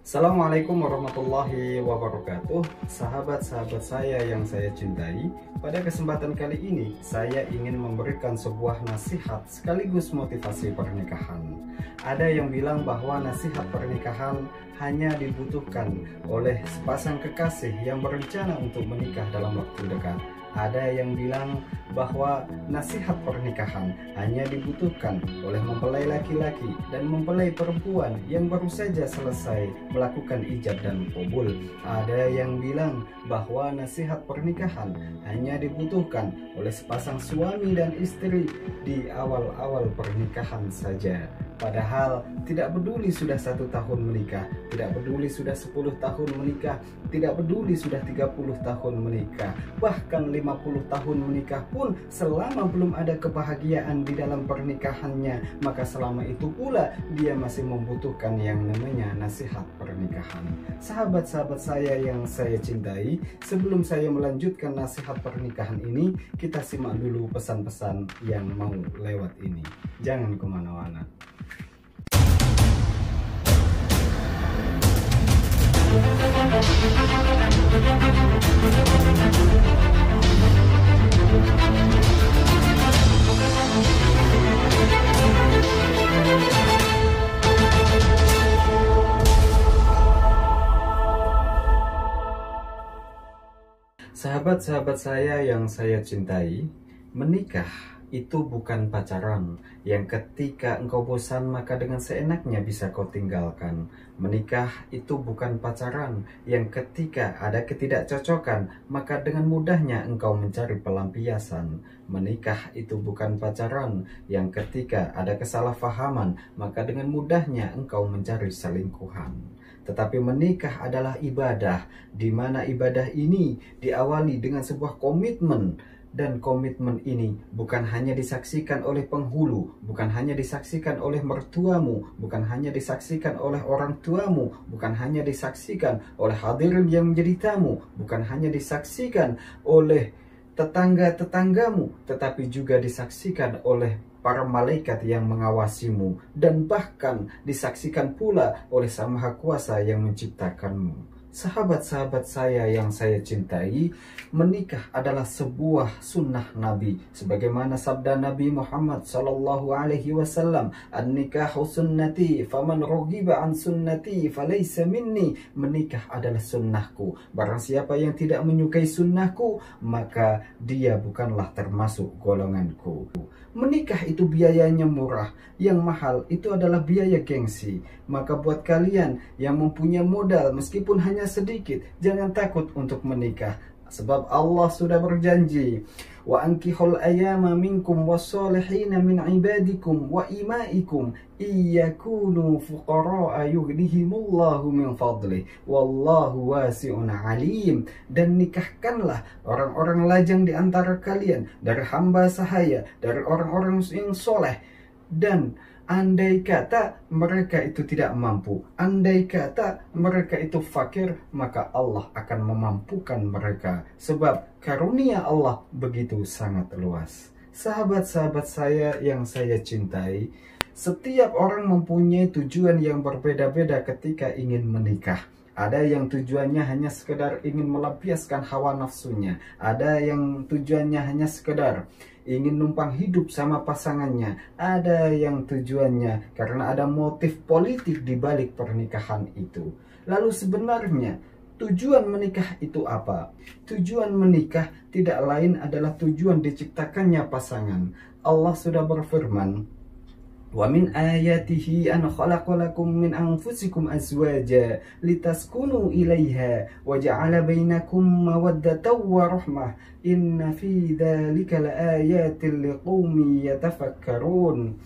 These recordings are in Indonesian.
Assalamualaikum warahmatullahi wabarakatuh. Sahabat-sahabat saya yang saya cintai, pada kesempatan kali ini saya ingin memberikan sebuah nasihat sekaligus motivasi pernikahan. Ada yang bilang bahwa nasihat pernikahan hanya dibutuhkan oleh sepasang kekasih yang berencana untuk menikah dalam waktu dekat. Ada yang bilang bahwa nasihat pernikahan hanya dibutuhkan oleh mempelai laki-laki dan mempelai perempuan yang baru saja selesai melakukan ijab dan qabul. Ada yang bilang bahwa nasihat pernikahan hanya dibutuhkan oleh sepasang suami dan istri di awal-awal pernikahan saja. Padahal tidak peduli sudah 1 tahun menikah, tidak peduli sudah 10 tahun menikah, tidak peduli sudah 30 tahun menikah, bahkan 50 tahun menikah pun, selama belum ada kebahagiaan di dalam pernikahannya, maka selama itu pula dia masih membutuhkan yang namanya nasihat pernikahan. Sahabat-sahabat saya yang saya cintai, sebelum saya melanjutkan nasihat pernikahan ini, kita simak dulu pesan-pesan yang mau lewat ini. Jangan kemana-mana. Sahabat-sahabat saya yang saya cintai, menikah itu bukan pacaran yang ketika engkau bosan maka dengan seenaknya bisa kau tinggalkan. Menikah itu bukan pacaran yang ketika ada ketidakcocokan maka dengan mudahnya engkau mencari pelampiasan. Menikah itu bukan pacaran yang ketika ada kesalahpahaman maka dengan mudahnya engkau mencari selingkuhan. Tetapi menikah adalah ibadah, di mana ibadah ini diawali dengan sebuah komitmen. Dan komitmen ini bukan hanya disaksikan oleh penghulu, bukan hanya disaksikan oleh mertuamu, bukan hanya disaksikan oleh orang tuamu, bukan hanya disaksikan oleh hadirin yang menjadi tamu, bukan hanya disaksikan oleh tetangga-tetanggamu, tetapi juga disaksikan oleh para malaikat yang mengawasimu, dan bahkan disaksikan pula oleh Sang Maha Kuasa yang menciptakanmu. Sahabat-sahabat saya yang saya cintai, menikah adalah sebuah sunnah Nabi, sebagaimana sabda Nabi Muhammad SAW, "An-nikahu sunnati, faman raghiba an sunnati falaysa minni." Menikah adalah sunnahku. Barang siapa yang tidak menyukai sunnahku, maka dia bukanlah termasuk golonganku. Menikah itu biayanya murah, yang mahal itu adalah biaya gengsi. Maka buat kalian yang mempunyai modal meskipun hanya sedikit, jangan takut untuk menikah. Sebab Allah sudah berjanji, "Wa ankihul ayama minkum wassalihina min ibadikum wa imaikum iyakunu fuqara'a yughnihimullahu min fadlih wallahu wasi'un alim." Dan nikahkanlah orang-orang lajang di antara kalian dari hamba sahaya, dari orang-orang yang soleh. Dan andai kata mereka itu tidak mampu, andai kata mereka itu fakir, maka Allah akan memampukan mereka. Sebab karunia Allah begitu sangat luas. Sahabat-sahabat saya yang saya cintai, setiap orang mempunyai tujuan yang berbeda-beda ketika ingin menikah. Ada yang tujuannya hanya sekedar ingin melampiaskan hawa nafsunya. Ada yang tujuannya hanya sekedar ingin numpang hidup sama pasangannya. Ada yang tujuannya karena ada motif politik di balik pernikahan itu. Lalu sebenarnya tujuan menikah itu apa? Tujuan menikah tidak lain adalah tujuan diciptakannya pasangan. Allah sudah berfirman, "Wa min ayatihi an khalaqa lakum min anfusikum azwaja litaskunu ilaiha wa ja'ala bainakum mawaddatan wa rahmah inna fi dzalika laayatin liqaumin yatafakkarun."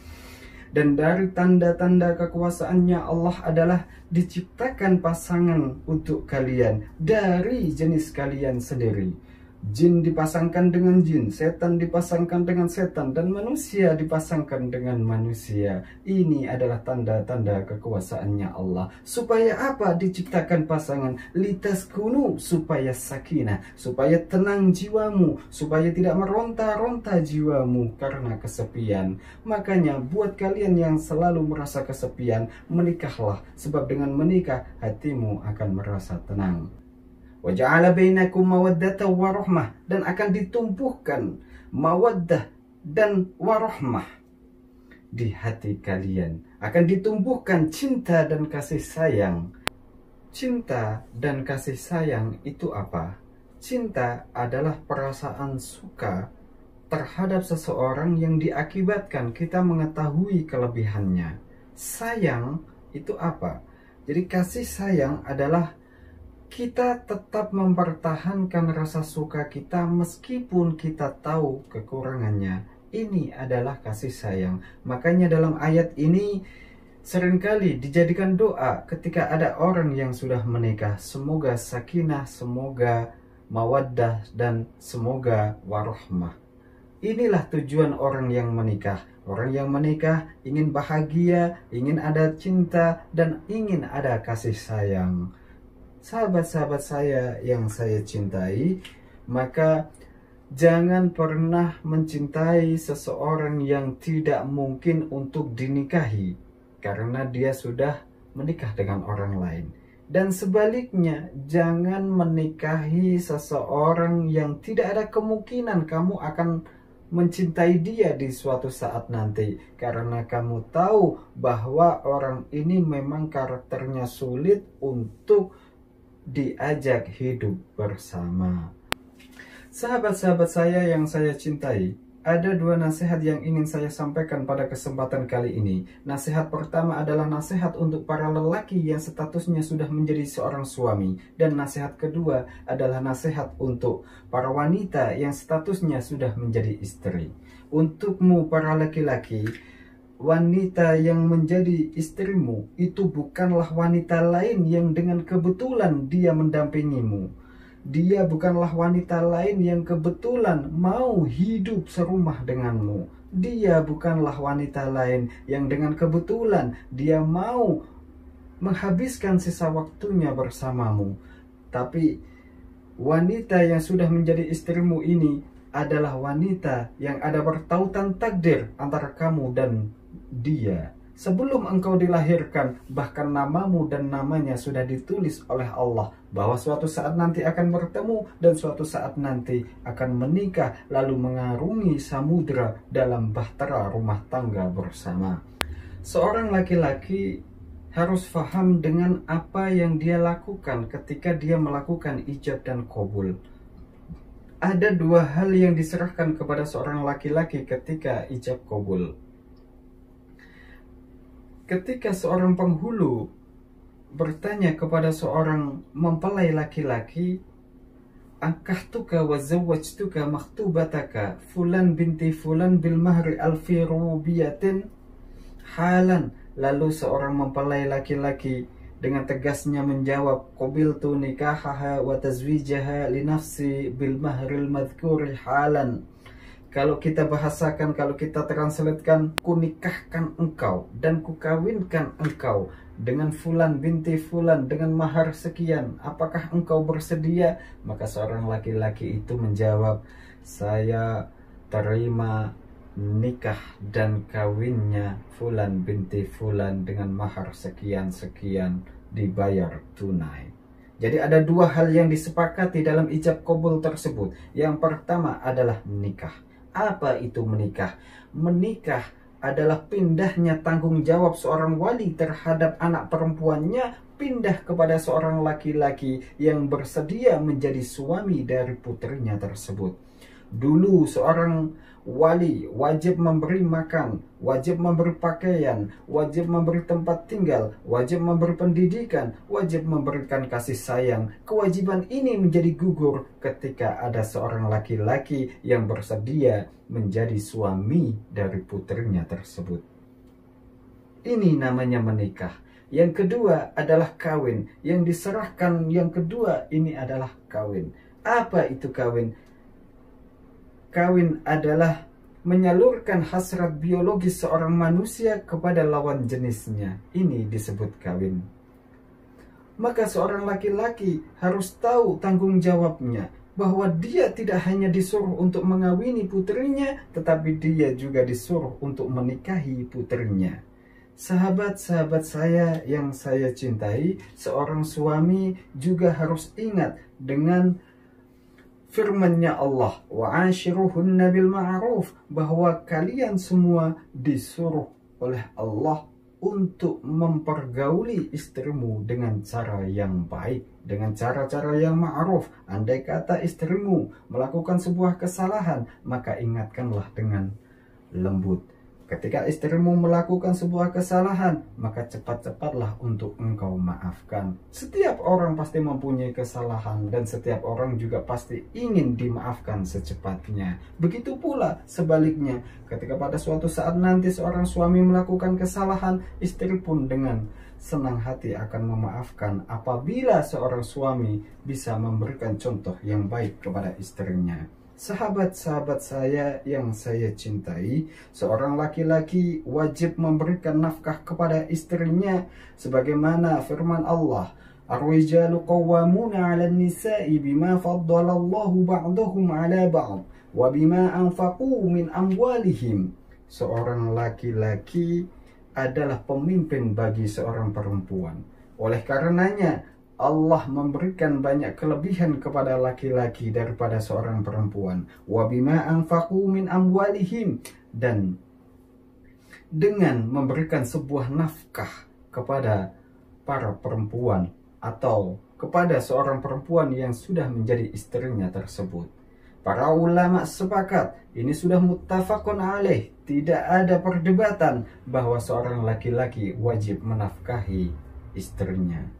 Dan dari tanda-tanda kekuasaannya Allah adalah diciptakan pasangan untuk kalian dari jenis kalian sendiri. Jin dipasangkan dengan jin, setan dipasangkan dengan setan, dan manusia dipasangkan dengan manusia. Ini adalah tanda-tanda kekuasaannya Allah. Supaya apa diciptakan pasangan? Litaskunu, supaya sakinah, supaya tenang jiwamu, supaya tidak meronta-ronta jiwamu karena kesepian. Makanya buat kalian yang selalu merasa kesepian, menikahlah, sebab dengan menikah hatimu akan merasa tenang. Wa ja'ala bainakum mawaddatan wa rahmah, dan akan ditumbuhkan mawaddah dan warahmah di hati kalian. Akan ditumbuhkan cinta dan kasih sayang. Cinta dan kasih sayang itu apa? Cinta adalah perasaan suka terhadap seseorang yang diakibatkan kita mengetahui kelebihannya. Sayang itu apa? Jadi kasih sayang adalah kita tetap mempertahankan rasa suka kita meskipun kita tahu kekurangannya. Ini adalah kasih sayang. Makanya dalam ayat ini seringkali dijadikan doa ketika ada orang yang sudah menikah. Semoga sakinah, semoga mawaddah, dan semoga warahmah. Inilah tujuan orang yang menikah. Orang yang menikah ingin bahagia, ingin ada cinta, dan ingin ada kasih sayang. Sahabat-sahabat saya yang saya cintai, maka jangan pernah mencintai seseorang yang tidak mungkin untuk dinikahi karena dia sudah menikah dengan orang lain. Dan sebaliknya, jangan menikahi seseorang yang tidak ada kemungkinan kamu akan mencintai dia di suatu saat nanti, karena kamu tahu bahwa orang ini memang karakternya sulit untuk diajak hidup bersama. Sahabat-sahabat saya yang saya cintai, ada dua nasihat yang ingin saya sampaikan pada kesempatan kali ini. Nasihat pertama adalah nasihat untuk para lelaki yang statusnya sudah menjadi seorang suami, dan nasihat kedua adalah nasihat untuk para wanita yang statusnya sudah menjadi istri. Untukmu para laki-laki, wanita yang menjadi istrimu itu bukanlah wanita lain yang dengan kebetulan dia mendampingimu. Dia bukanlah wanita lain yang kebetulan mau hidup serumah denganmu. Dia bukanlah wanita lain yang dengan kebetulan dia mau menghabiskan sisa waktunya bersamamu. Tapi wanita yang sudah menjadi istrimu ini adalah wanita yang ada bertautan takdir antara kamu dan dia. Sebelum engkau dilahirkan, bahkan namamu dan namanya sudah ditulis oleh Allah bahwa suatu saat nanti akan bertemu dan suatu saat nanti akan menikah lalu mengarungi samudra dalam bahtera rumah tangga bersama. Seorang laki-laki harus paham dengan apa yang dia lakukan ketika dia melakukan ijab dan qabul. Ada dua hal yang diserahkan kepada seorang laki-laki ketika ijab qabul. Ketika seorang penghulu bertanya kepada seorang mempelai laki-laki, "Ankahtuka wa zawwajtuka makhtubataka fulan binti fulan bil mahri alfi rubiyatin halan." Lalu seorang mempelai laki-laki dengan tegasnya menjawab, "Qabiltu nikahaha wa tazwijaha li nafsi bil mahril madhkuri halan." Kalau kita bahasakan, kalau kita translatekan, kunikahkan engkau dan kukawinkan engkau dengan fulan binti fulan dengan mahar sekian. Apakah engkau bersedia? Maka seorang laki-laki itu menjawab, "Saya terima nikah dan kawinnya fulan binti fulan dengan mahar sekian-sekian dibayar tunai." Jadi ada dua hal yang disepakati dalam ijab qabul tersebut. Yang pertama adalah nikah. Apa itu menikah? Menikah adalah pindahnya tanggung jawab seorang wali terhadap anak perempuannya pindah kepada seorang laki-laki yang bersedia menjadi suami dari putrinya tersebut. Dulu seorang wali wajib memberi makan, wajib memberi pakaian, wajib memberi tempat tinggal, wajib memberi pendidikan, wajib memberikan kasih sayang. Kewajiban ini menjadi gugur ketika ada seorang laki-laki yang bersedia menjadi suami dari putrinya tersebut. Ini namanya menikah. Yang kedua adalah kawin. Yang diserahkan yang kedua ini adalah kawin. Apa itu kawin? kawin adalah menyalurkan hasrat biologis seorang manusia kepada lawan jenisnya. Ini disebut kawin. Maka seorang laki-laki harus tahu tanggung jawabnya, bahwa dia tidak hanya disuruh untuk mengawini putrinya, tetapi dia juga disuruh untuk menikahi putrinya. Sahabat-sahabat saya yang saya cintai, seorang suami juga harus ingat dengan firman-Nya Allah, wa'ashiruhunna bil ma'ruf, bahwa kalian semua disuruh oleh Allah untuk mempergauli istrimu dengan cara yang baik, dengan cara-cara yang ma'ruf. Andai kata istrimu melakukan sebuah kesalahan, maka ingatkanlah dengan lembut. Ketika istrimu melakukan sebuah kesalahan, maka cepat-cepatlah untuk engkau maafkan. Setiap orang pasti mempunyai kesalahan, dan setiap orang juga pasti ingin dimaafkan secepatnya. Begitu pula sebaliknya, ketika pada suatu saat nanti seorang suami melakukan kesalahan, istri pun dengan senang hati akan memaafkan apabila seorang suami bisa memberikan contoh yang baik kepada istrinya. Sahabat-sahabat saya yang saya cintai, seorang laki-laki wajib memberikan nafkah kepada istrinya sebagaimana firman Allah, ar-rijalu qawwamuna 'alan nisa'i bima faddalallahu ba'dahum 'ala ba'd wa bima anfaqu min amwalihim. Seorang laki-laki adalah pemimpin bagi seorang perempuan. Oleh karenanya Allah memberikan banyak kelebihan kepada laki-laki daripada seorang perempuan. Wa bima anfaqu min amwalihim, dan dengan memberikan sebuah nafkah kepada para perempuan atau kepada seorang perempuan yang sudah menjadi istrinya tersebut. Para ulama sepakat, ini sudah muttafaqun alaih, tidak ada perdebatan bahwa seorang laki-laki wajib menafkahi istrinya.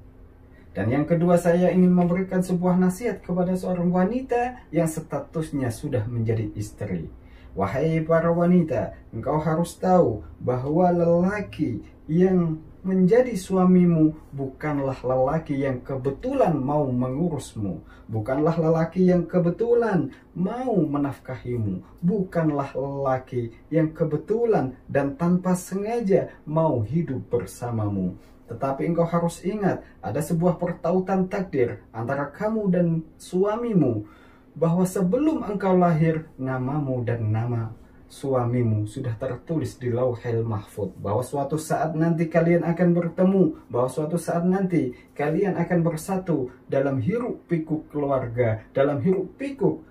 Dan yang kedua, saya ingin memberikan sebuah nasihat kepada seorang wanita yang statusnya sudah menjadi istri. Wahai para wanita, engkau harus tahu bahwa lelaki yang menjadi suamimu bukanlah lelaki yang kebetulan mau mengurusmu, bukanlah lelaki yang kebetulan mau menafkahimu, bukanlah lelaki yang kebetulan dan tanpa sengaja mau hidup bersamamu. Tetapi engkau harus ingat, ada sebuah pertautan takdir antara kamu dan suamimu, bahwa sebelum engkau lahir, namamu dan nama suamimu sudah tertulis di Lauhil Mahfuz, bahwa suatu saat nanti kalian akan bertemu, bahwa suatu saat nanti kalian akan bersatu dalam hiruk pikuk keluarga, dalam hiruk pikuk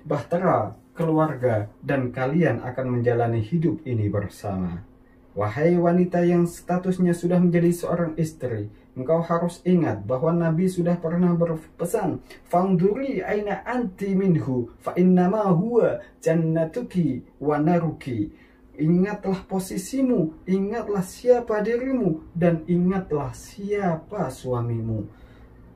bahtera keluarga, dan kalian akan menjalani hidup ini bersama. Wahai wanita yang statusnya sudah menjadi seorang istri, engkau harus ingat bahwa Nabi sudah pernah berpesan, "Fangduri aina anti minhu, fa innama huwa jannatuki wa naruki." Ingatlah posisimu, ingatlah siapa dirimu, dan ingatlah siapa suamimu.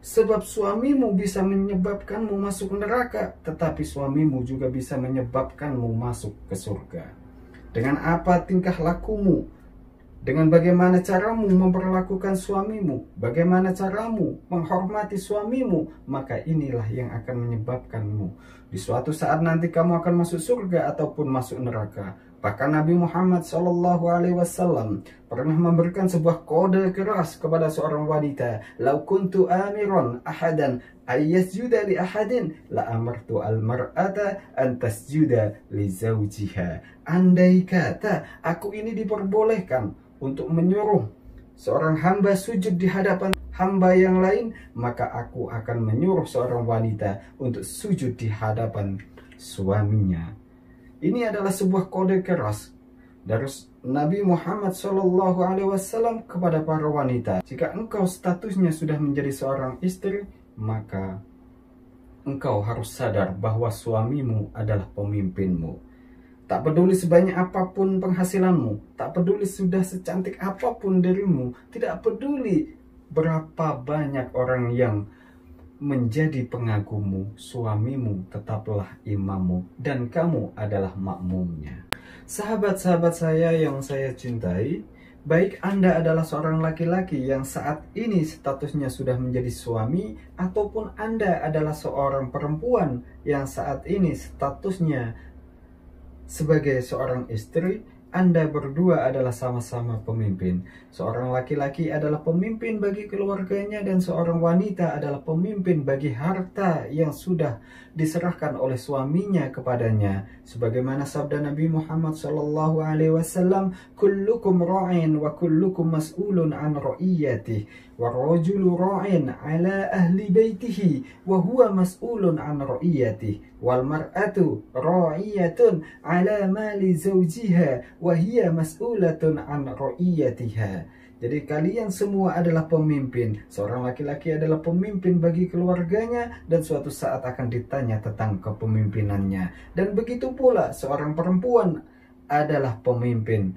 Sebab suamimu bisa menyebabkanmu masuk neraka, tetapi suamimu juga bisa menyebabkanmu masuk ke surga. Dengan apa tingkah lakumu, dengan bagaimana caramu memperlakukan suamimu, bagaimana caramu menghormati suamimu, maka inilah yang akan menyebabkanmu di suatu saat nanti kamu akan masuk surga ataupun masuk neraka. Bahkan Nabi Muhammad SAW pernah memberikan sebuah kode keras kepada seorang wanita. "Lau kuntu amiron ahadan ayyasjuda li ahadin la amartu al-mar'ata an tasjuda li zawjiha." Andai kata aku ini diperbolehkan untuk menyuruh seorang hamba sujud di hadapan hamba yang lain, maka aku akan menyuruh seorang wanita untuk sujud di hadapan suaminya. Ini adalah sebuah kode keras dari Nabi Muhammad SAW kepada para wanita. Jika engkau statusnya sudah menjadi seorang istri, maka engkau harus sadar bahwa suamimu adalah pemimpinmu. Tak peduli sebanyak apapun penghasilanmu, tak peduli sudah secantik apapun dirimu, tidak peduli berapa banyak orang yang menjadi pengagummu, suamimu tetaplah imammu dan kamu adalah makmumnya. Sahabat-sahabat saya yang saya cintai, Baik Anda adalah seorang laki-laki yang saat ini statusnya sudah menjadi suami, ataupun Anda adalah seorang perempuan yang saat ini statusnya sebagai seorang istri, Anda berdua adalah sama-sama pemimpin. Seorang laki-laki adalah pemimpin bagi keluarganya dan seorang wanita adalah pemimpin bagi harta yang sudah diserahkan oleh suaminya kepadanya. Sebagaimana sabda Nabi Muhammad SAW, "Kullukum ra'in wa kullukum mas'ulun an ra'iyatih, wa rajulu ra'in ala ahli baitihi wa huwa mas'ulun an ra'iyatih, wal mar'atu ra'iyatun ala mali zawjiha wahia mas'ulatun an ra'iyatiha." Jadi kalian semua adalah pemimpin. Seorang laki-laki adalah pemimpin bagi keluarganya dan suatu saat akan ditanya tentang kepemimpinannya. Dan begitu pula seorang perempuan adalah pemimpin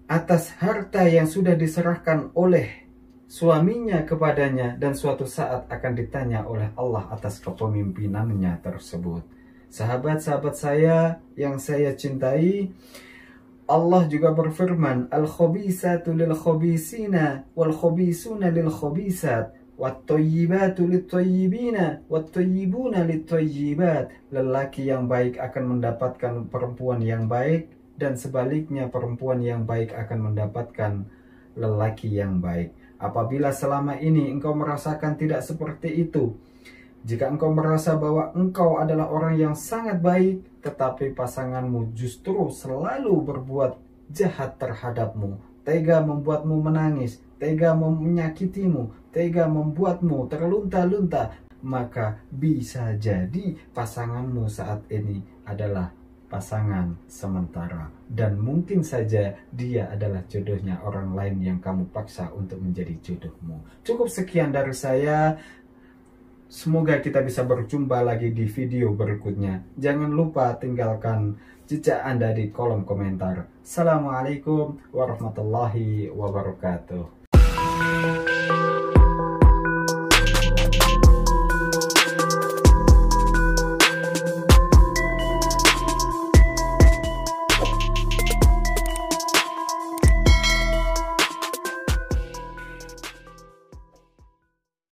atas harta yang sudah diserahkan oleh suaminya kepadanya dan suatu saat akan ditanya oleh Allah atas kepemimpinannya tersebut. Sahabat-sahabat saya yang saya cintai, Allah juga berfirman, "Al-khabisatu lil-khabisina wal-khabisuna lil-khabisat wat-thayyibatu lit-thayyibina wat-thayyibuna lit-thayyibat." Lelaki yang baik akan mendapatkan perempuan yang baik dan sebaliknya perempuan yang baik akan mendapatkan lelaki yang baik. Apabila selama ini engkau merasakan tidak seperti itu, jika engkau merasa bahwa engkau adalah orang yang sangat baik, tetapi pasanganmu justru selalu berbuat jahat terhadapmu, tega membuatmu menangis, tega menyakitimu, tega membuatmu terlunta-lunta, maka bisa jadi pasanganmu saat ini adalah pasangan sementara. Dan mungkin saja dia adalah jodohnya orang lain yang kamu paksa untuk menjadi jodohmu. Cukup sekian dari saya. Semoga kita bisa berjumpa lagi di video berikutnya. Jangan lupa tinggalkan jejak Anda di kolom komentar. Assalamualaikum warahmatullahi wabarakatuh.